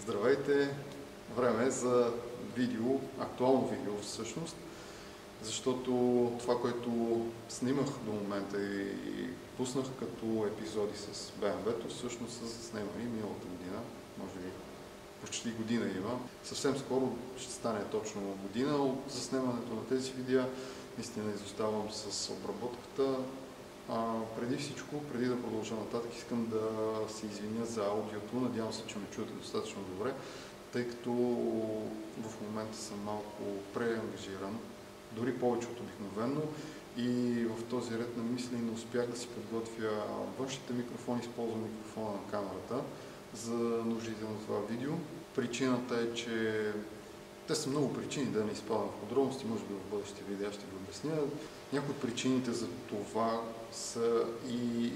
Здравейте! Време е за видео, актуално видео всъщност, защото това, което снимах до момента и пуснах като епизоди с BMW-то, всъщност са заснемани миналата година, може би почти година има. Съвсем скоро ще стане точно година от заснемането на тези видеа. Наистина изоставам с обработката. Преди всичко, преди да продължа нататък, искам да се извиня за аудиото. Надявам се, че ме чуете достатъчно добре, тъй като в момента съм малко преангажиран, дори повече от обикновено, и в този ред на мисли не успях да си подготвя външните микрофони, използвам микрофона на камерата за нуждите на това видео. Причината е, че те са много причини, да не изпадам в подробности, може би в бъдещите видеа ще ви обясня. Някои от причините за това са и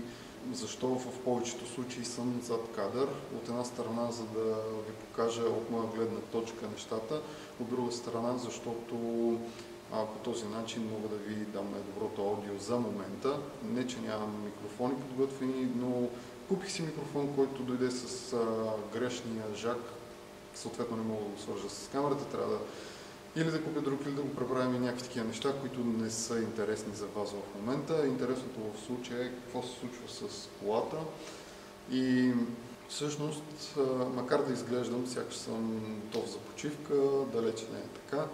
защо в повечето случаи съм зад кадър. От една страна, за да ви покажа от моя гледна точка нещата, от друга страна, защото по този начин мога да ви дам най-доброто аудио за момента. Не, че нямам микрофони подготвени, но купих си микрофон, който дойде с грешния жак. Съответно не мога да го свържа с камерата, трябва да или да купя друг, или да го преправим и някакви такива неща, които не са интересни за вас в момента. Интересното в случая е какво се случва с колата. И всъщност, макар да изглеждам, сякаш съм готов за почивка, далече не е така.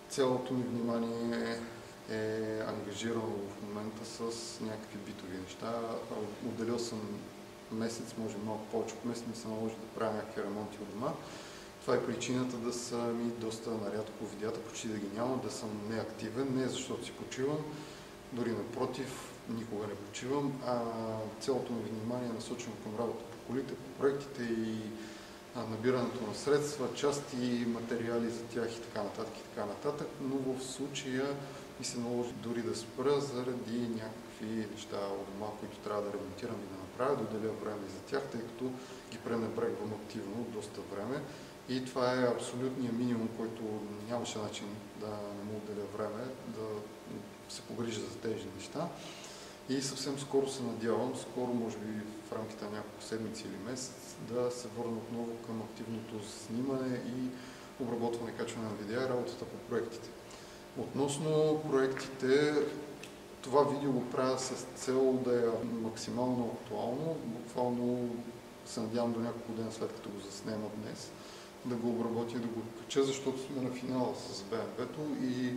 Цялото ми внимание е ангажирано в момента с някакви битови неща. Отделил съм месец, може малко повече от месец, ми се наложи да правя някакви ремонти от дома. Това е причината да са ми доста нарядко видеята, почти да ги няма, да съм неактивен, не защото си почивам, дори напротив, никога не почивам, а цялото ми внимание е насочено към работа по колите, по проектите и набирането на средства, части, материали за тях и така нататък, но в случая ми се наложи дори да спра заради някакви неща от дома, които трябва да ремонтирам и да направя, да отделя време за тях, тъй като ги пренебрегвам активно доста време. И това е абсолютният минимум, който нямаше начин да не му отделя време, да се погрижа за тези неща. И съвсем скоро се надявам, скоро, може би в рамките на няколко седмици или месец, да се върна отново към активното снимане и обработване, качване на видеа и работата по проектите. Относно проектите, това видео го правя с цел да е максимално актуално. Буквално се надявам до няколко дена след като го заснема днес, да го обработя и да го кача, защото сме на финала с BMW-то и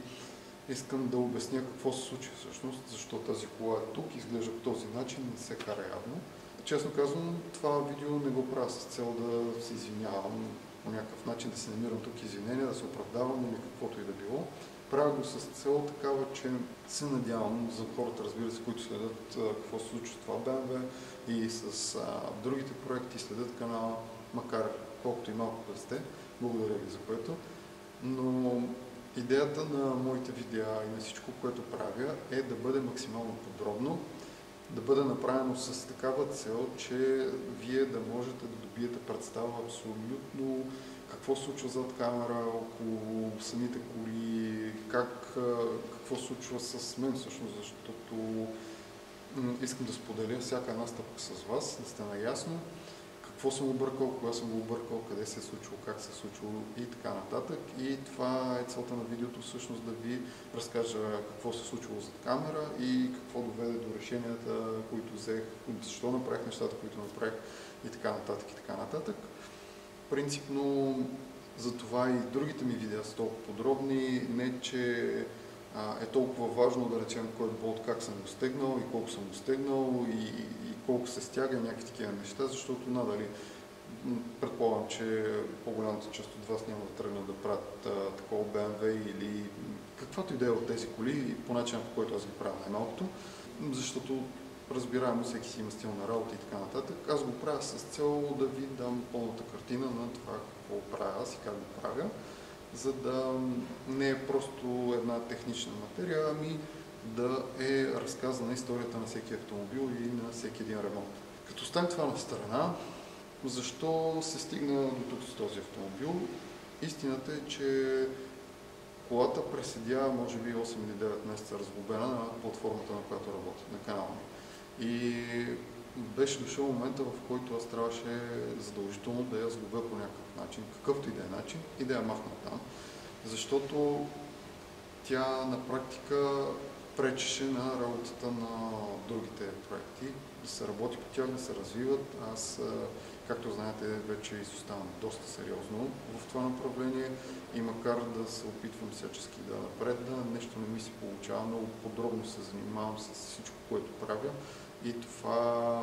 искам да обясня какво се случи всъщност, защо тази кола е тук, изглежда по този начин, не се кара явно. Честно казвам, това видео не го правя с цел да се извинявам по някакъв начин, да се намирам тук извинения, да се оправдавам или каквото и да било. Правя го с цел такава, че се надявам за хората, разбира се, които следят какво се случва с това BMW и с другите проекти, следят канала, макар колкото и малко да сте. Благодаря ви за което. Но идеята на моите видеа и на всичко, което правя, е да бъде максимално подробно, да бъде направено с такава цел, че вие да можете да добиете представа абсолютно какво се случва зад камера, около самите коли, какво се случва с мен всъщност, защото искам да споделя всяка една стъпка с вас, да сте наясно какво съм объркал, кога съм го объркал, къде се е случило, как се е случило и така нататък. И това е целта на видеото, всъщност да ви разкажа какво се е случило зад камера и какво доведе до решенията, които взех, защо направих нещата, които направих и така нататък, и така нататък. Принципно за това и другите ми видеа са толкова подробни, не че е толкова важно да речем кой болт как съм го стегнал и колко съм го стегнал и колко се стяга и някакви такива неща, защото надали предполагам, че по-голямата част от вас няма да тръгнат да правят такова BMW или каквато идея от тези коли по начина, по който аз ги правя най-малкото, защото разбираемо всеки си има стил на работа и така нататък. Аз го правя с цел да ви дам пълната картина на това какво правя аз и как го правя, за да не е просто една технична материя, ами да е разказана историята на всеки автомобил и на всеки един ремонт. Като оставим това на страна, защо се стигна до тук с този автомобил? Истината е, че колата преседя може би 8 или 9 месеца разглобена на платформата, на която работя, на канала ми. И беше дошъл момента, в който аз трябваше задължително да я сглобя по някакъв начин, какъвто и да е начин, и да я махна там. Защото тя на практика пречеше на работата на другите проекти, да се работи по тях, да се развиват. Аз, както знаете, вече изоставам доста сериозно в това направление и макар да се опитвам всячески да напредна, нещо не ми се получава, много подробно се занимавам с всичко, което правя и това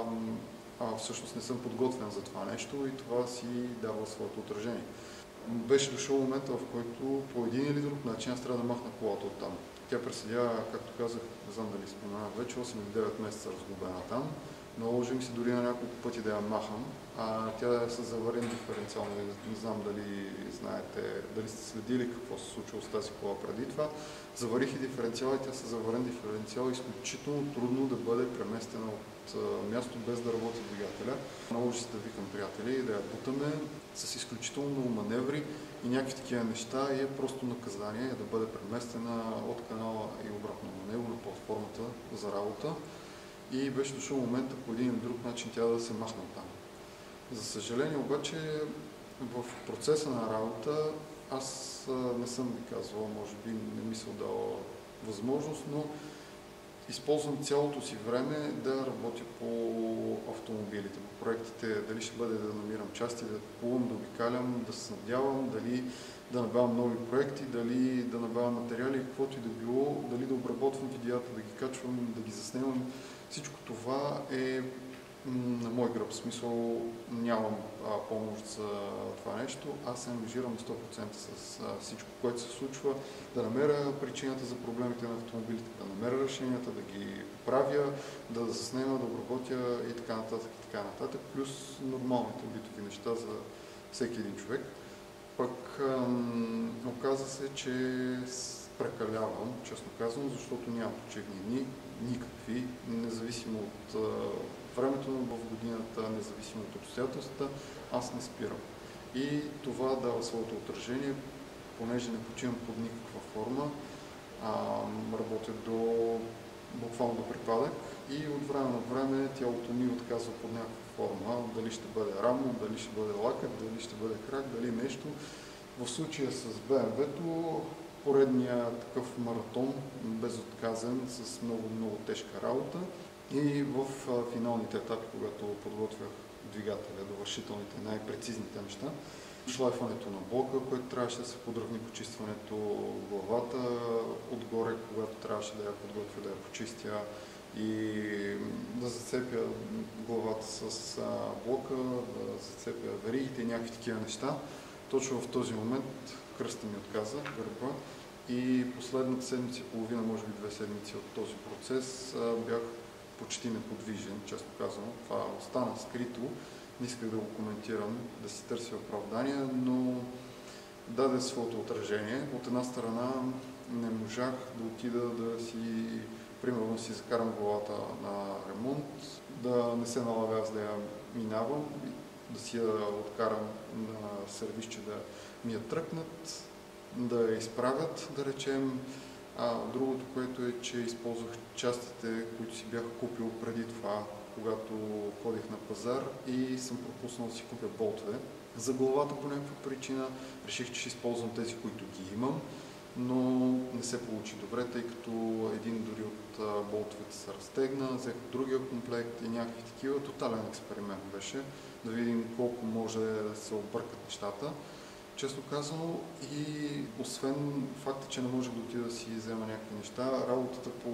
всъщност не съм подготвен за това нещо и това си дава своето отражение. Беше дошъл момента, в който по един или друг начин аз трябва да махна колата от там. Тя преседя, както казах, не знам дали споменах вече, 8 или 9 месеца разглобена там. Наложи ми се дори на няколко пъти да я махам. Тя е с заварен диференциал. Не знам дали знаете, дали сте следили какво се случва с тази кола преди това. Заварих и диференциал и тя с заварен диференциал е изключително трудно да бъде преместена от място без да работи двигателя. Наложи се да викам приятели, да я бутаме с изключително много маневри и някакви такива неща и е просто наказание да бъде преместена от канала и обратно на него, на платформата за работа. И беше дошъл момента по един или друг начин тя да се махне там. За съжаление обаче в процеса на работа аз не съм ви казвал, може би не ми се отдала възможност, но използвам цялото си време да работя по автомобилите, по проектите, дали ще бъде да намирам части, да купувам, да обикалям, да се снабдявам, дали да набавям нови проекти, дали да набавям материали, каквото и да било, дали да обработвам видеята, да ги качвам, да ги заснемам. Всичко това е на мой гръб. В смисъл нямам помощ за това нещо. Аз се ангажирам на 100% с всичко, което се случва, да намеря причината за проблемите на автомобилите, да намеря решенията, да ги поправя, да заснема, да обработя и така нататък, и така нататък, плюс нормалните битови неща за всеки един човек. Пък оказа се, че прекалявам, честно казвам, защото нямам почивни дни, никакви, независимо от времето в годината, независимо от обстоятелствата, аз не спирам. И това дава своето отражение, понеже не почивам под никаква форма, работя буквално до припадък и от време на време тялото ми отказва под някаква форма, дали ще бъде рамо, дали ще бъде лакът, дали ще бъде крак, дали нещо. В случая с BMW-то поредния такъв маратон, безотказен, с много тежка работа. И в финалните етапи, когато подготвях двигателя, довършителните, най-прецизните неща, шлайфането на блока, което трябваше да се подравни почистването, главата отгоре, когато трябваше да я подготвя, да я почистя и да зацепя главата с блока, да зацепя веригите и някакви такива неща. Точно в този момент кръста ми отказа, гърба, и последната седмица и половина, може би 2 седмици от този процес бях почти неподвижен, честно казвам. Това остана скрито, не исках да го коментирам, да си търся оправдания, но даде своето отражение. От една страна не можах да отида да си, примерно си закарам главата на ремонт, да не се налага аз да я минавам, да си я откарам на сервисче да ми я тръкнат, да я изправят, да речем. Другото, което е, че използвах частите, които си бях купил преди това, когато ходих на пазар и съм пропуснал да си купя болтове. За главата по някаква причина реших, че ще използвам тези, които ги имам, но не се получи добре, тъй като един дори от болтовете се разтегна, взех другия комплект и някакви такива. Тотален експеримент беше, да видим колко може да се объркат нещата. Честно казано, и освен факта, че не може да отида да си взема някакви неща, работата по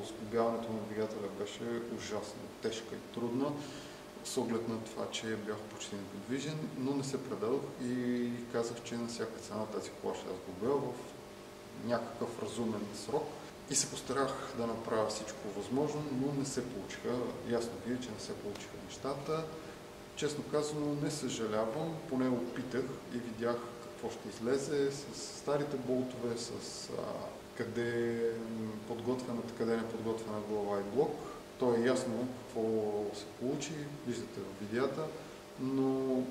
сглобяването на двигателя беше ужасно тежка и трудна, с оглед на това, че бях почти неподвижен, но не се предадох и казах, че на всяка цена тази кола ще я сглобя в някакъв разумен срок. И се постарах да направя всичко възможно, но не се получиха. Ясно ви е, че не се получиха нещата. Честно казано, не съжалявам, поне опитах и видях какво ще излезе с старите болтове, с къде е подготвената, къде не е подготвена глава и блок. То е ясно какво се получи, виждате в видеята, но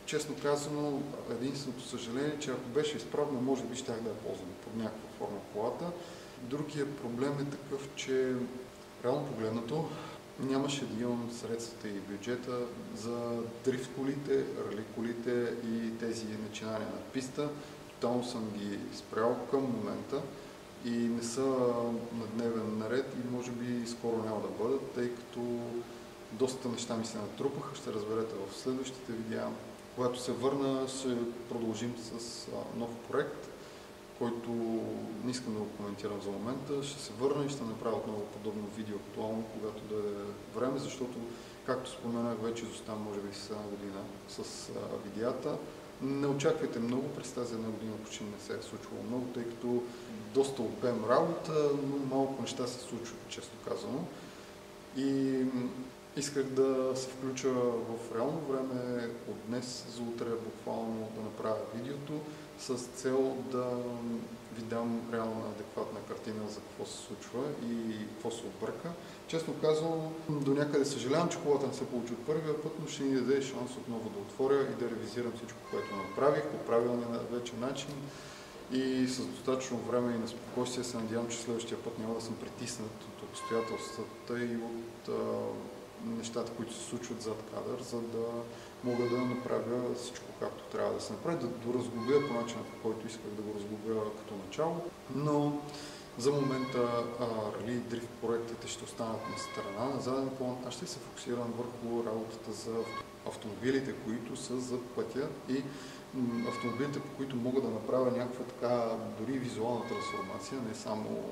честно казано, единственото съжаление, че ако беше изправна, може би щях да я ползвам под някаква форма колата. Другия проблем е такъв, че реално погледнато, нямаше да имам средствата и бюджета за дрифт колите, рали колите и тези начинания на писта. Тотално съм ги спрял към момента и не са на дневен наред и може би скоро няма да бъдат, тъй като доста неща ми се натрупаха, ще разберете в следващите видеа. Когато се върна, ще продължим с нов проект, който не искам да го коментирам за момента. Ще се върна и ще направя отново подобно видео актуално, когато дойде време, защото, както споменах, вече изоставам може би с една година с видеята. Не очаквайте много, през тази една година почти не се е случвало много, тъй като доста обем работа, но малко неща се случват, често казано. И исках да се включа в реално време от днес за утре буквално да направя видеото с цел да ви дам реална адекватна картина за какво се случва и какво се обърка. Честно казано, до някъде съжалявам, че колата не се получи от първия път, но ще ни даде шанс отново да отворя и да ревизирам всичко, което направих по правилния вече начин и с достатъчно време и на спокойствие се надявам, че следващия път няма да съм притиснат от обстоятелствата и от нещата, които се случват зад кадър, за да мога да направя всичко както трябва да се направи, да доразглобя по начина, по който исках да го разглобя като начало. Но за момента рали и дрифт проектите ще останат на страна. На заден план аз ще се фокусирам върху работата за автомобилите, които са за пътя и автомобилите, по които мога да направя някаква така дори визуална трансформация, не само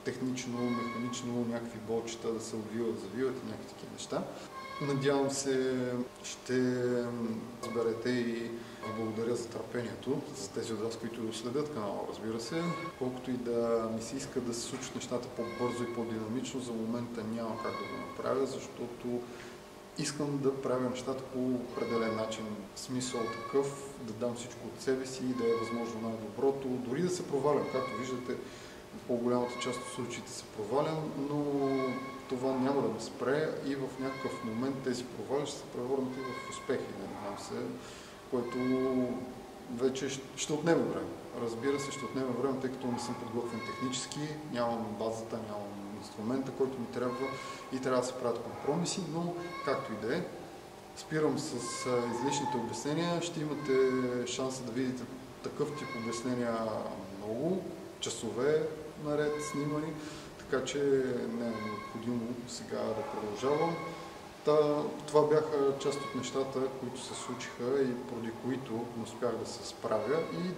технично, механично, някакви болчета да се обвиват, завиват и някакви такива неща. Надявам се, ще разберете и ви благодаря за търпението, за тези от вас, които следят канала, разбира се. Колкото и да ми се иска да се случат нещата по-бързо и по-динамично, за момента няма как да го направя, защото искам да правя нещата по определен начин. Смисъл такъв, да дам всичко от себе си и да е възможно най-доброто. Дори да се провалям, както виждате, по-голямата част от случаите се провалям, но това няма да ме спре и в някакъв момент тези провали ще се превърнат и в успехи, надявам се, което вече ще отнеме време. Разбира се, ще отнеме време, тъй като не съм подготвен технически, нямам базата, нямам инструмента, който ми трябва и трябва да се правят компромиси, но както и да е. Спирам с излишните обяснения. Ще имате шанса да видите такъв тип обяснения много, часове наред снимани, така че не е необходимо сега да продължавам. Това бяха част от нещата, които се случиха и поради които не успях да се справя и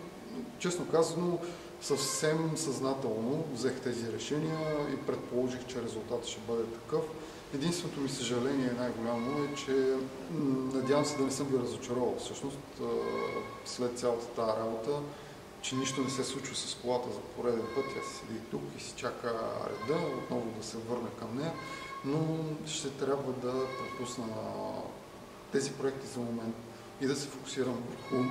честно казано съвсем съзнателно взех тези решения и предположих, че резултатът ще бъде такъв. Единственото ми съжаление най-голямо е, че надявам се да не съм ви разочаровал всъщност след цялата тази работа, че нищо не се случва с колата за пореден път. Тя си седи тук и си чака реда, отново да се върне към нея, но ще трябва да пропусна тези проекти за момент и да се фокусирам върху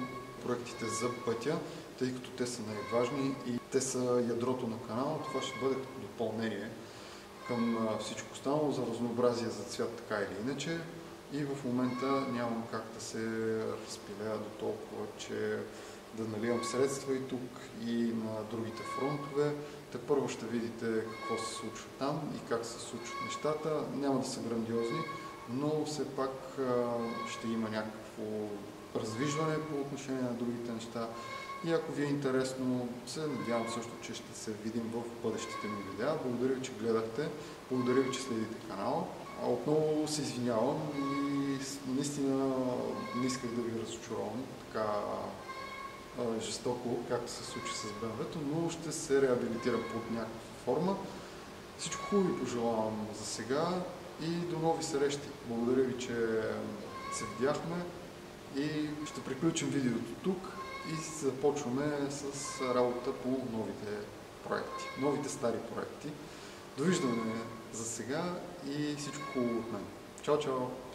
проектите за пътя, тъй като те са най-важни и те са ядрото на канала. Това ще бъде като допълнение към всичко останало за разнообразие за цвят, така или иначе. И в момента нямам как да се разпилея до толкова, че да наливам средства и тук, и на другите фронтове. Те първо ще видите какво се случва там и как се случват нещата. Няма да са грандиозни, но все пак ще има някакво развижване по отношение на другите неща. И ако ви е интересно, се надявам също, че ще се видим в бъдещите ми видеа. Благодаря ви, че гледахте. Благодаря ви, че следите канала. Отново се извинявам и наистина не исках да ви разочаровам така жестоко, както се случи с BMW-то, но ще се реабилитирам под някаква форма. Всичко хубаво ви пожелавам за сега и до нови срещи. Благодаря ви, че се видяхме и ще приключим видеото тук и започваме с работа по новите проекти, новите стари проекти. Довиждане за сега и всичко хубаво от мен. Чао, чао!